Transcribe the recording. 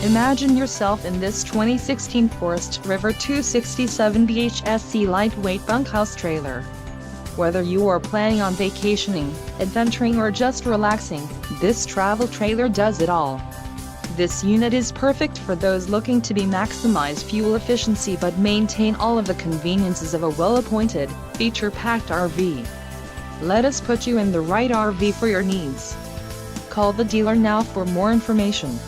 Imagine yourself in this 2016 Forest River 267 BHSC lightweight bunkhouse trailer. Whether you are planning on vacationing, adventuring or just relaxing, this travel trailer does it all. This unit is perfect for those looking to maximize fuel efficiency but maintain all of the conveniences of a well-appointed, feature-packed RV. Let us put you in the right RV for your needs. Call the dealer now for more information.